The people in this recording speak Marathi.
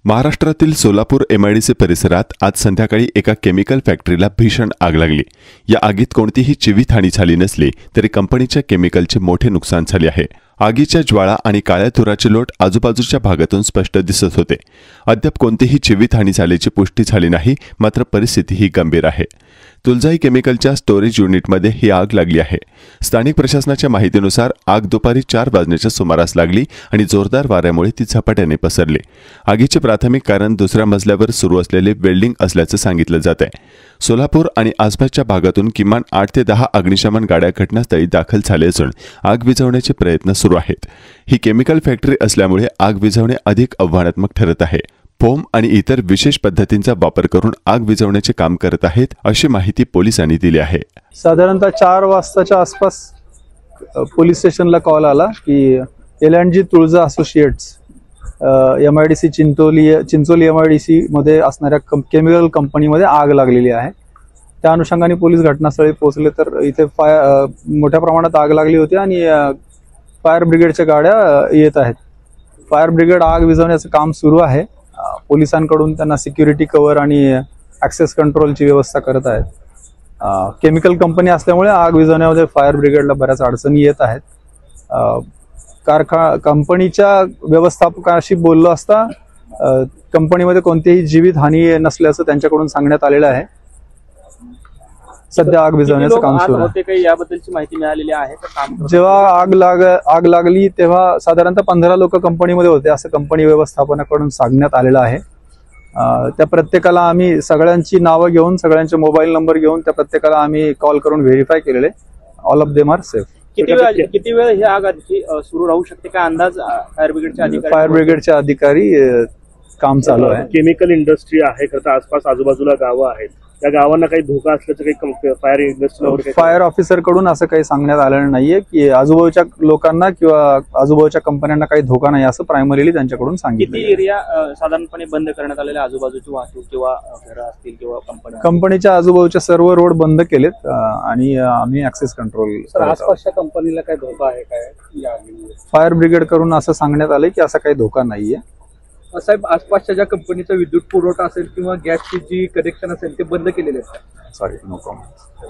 महाराष्ट्रातील सोलापूर एमआयडीसी परिसरात आज संध्याकाळी एका केमिकल फॅक्टरीला भीषण आग लागली। या आगीत कोणतीही जीवितहानी झाली नसली तरी कंपनीच्या केमिकलचे मोठे नुकसान झाले आहे। आगीच्या ज्वाळा आणि काळ्या धुराचे लोट आजूबाजूच्या भागातून स्पष्ट दिसत होते। अद्याप कोणतीही जीवितहानी झाल्याची पुष्टी झाली नाही, मात्र परिस्थिती ही गंभीर आहे। तुलजाई केमिकलच्या स्टोरेज युनिटमध्ये ही आग लागली आहे। स्थानिक प्रशासनाच्या माहितीनुसार आग दुपारी 4 वाजण्याच्या सुमारास लागली आणि जोरदार वाऱ्यामुळे ती झपाट्याने पसरली। आगीचे प्राथमिक कारण दुसऱ्या मजल्यावर सुरू असलेले वेल्डिंग असल्याचे सांगितले जाते। सोलापूर आणि आसपासच्या भागातून किमान 8 ते 10 अग्निशमन गाड्या घटनास्थळी दाखल झाले असून आग विझवण्याचे प्रयत्न सुरू आहेत। ही केमिकल फॅक्टरी असल्यामुळे आग विझवणे अधिक आव्हानात्मक ठरत आहे। फोम आणि इतर विशेष पद्धतींचा वापर करून आग विझवण्याचे काम करत आहेत, अशी माहिती पोलिसांनी दिली आहे। साधारणतः 4 वाजताच्या आसपास पोलीस स्टेशनला कॉल आला की L&G Tulja associates MIDC Chincholi MIDC मध्ये असणाऱ्या केमिकल कंपनीमध्ये आग लागलेली आहे। त्या अनुषंगाने पोलीस घटनास्थळी पोहोचले तर इथे मोठ्या प्रमाणात आग लागली होती आणि फायर ब्रिगेडच्या गाड्या येत आहेत। फायर ब्रिगेड आग विझवण्याचं काम सुरू आहे। पोलिसांकडून त्यांना सिक्युरिटी कव्हर आणि ॲक्सेस कंट्रोलची व्यवस्था करत आहेत। केमिकल कंपनी असल्यामुळे आग विझवण्यामध्ये फायर ब्रिगेडला बऱ्याच अडचणी येत आहेत। कंपनीच्या व्यवस्थापकाशी बोललो असता कंपनीमध्ये कोणतीही जीवितहानी नसल्याचं त्यांच्याकडून सांगण्यात आलेलं आहे। सध्या आग विझवण्याचं काम सुरू आहे। काही याबद्दलची माहिती मिळालेली आहे का? जेव्हा आग लागली तेव्हा साधारणतः 15 लोक कंपनीमध्ये होते असं कंपनी व्यवस्थापनाकडून सांगण्यात आलेलं आहे। त्या प्रत्येकाला आम्ही सगळ्यांची नावं घेऊन, सगळ्यांचे मोबाईल नंबर घेऊन त्या प्रत्येकाला आम्ही कॉल करून व्हेरीफाय केलेले। All of them are safe. किती वेळ ही आग सुरू राहू शकते का अंदाज? फायर ब्रिगेडचे अधिकारी काम चालू आहे। केमिकल इंडस्ट्री आहे खरं तर आसपास आजूबाजूला गावं आहेत, त्या गावांना काही धोका असल्याचं काही फायर इंडस्ट्री फायर ऑफिसर कडून असं काही सांगण्यात आलेलं नाहीये की आजूबाजूच्या लोकांना किंवा आजूबाजूच्या कंपन्यांना काही धोका नाही असं प्रायमरीली त्यांच्याकडून सांगितलं। किती एरिया साधारणपणे बंद करण्यात आलेले? आजूबाजूची वाहतूक किंवा घरं असतील किंवा कंपनीच्या आजूबाजूच्या सर्व रोड बंद केलेत आणि आम्ही ऍक्सेस कंट्रोल। आसपासच्या कंपनीला काही धोका आहे काय? फायर ब्रिगेड करून असं सांगण्यात आलंय की असा काही धोका नाहीये। साहेब, आसपासच्या ज्या कंपनीचा विद्युत पुरवठा असेल किंवा गॅसची जी कनेक्शन असेल ते बंद केलेले आहेत? Sorry, no comment.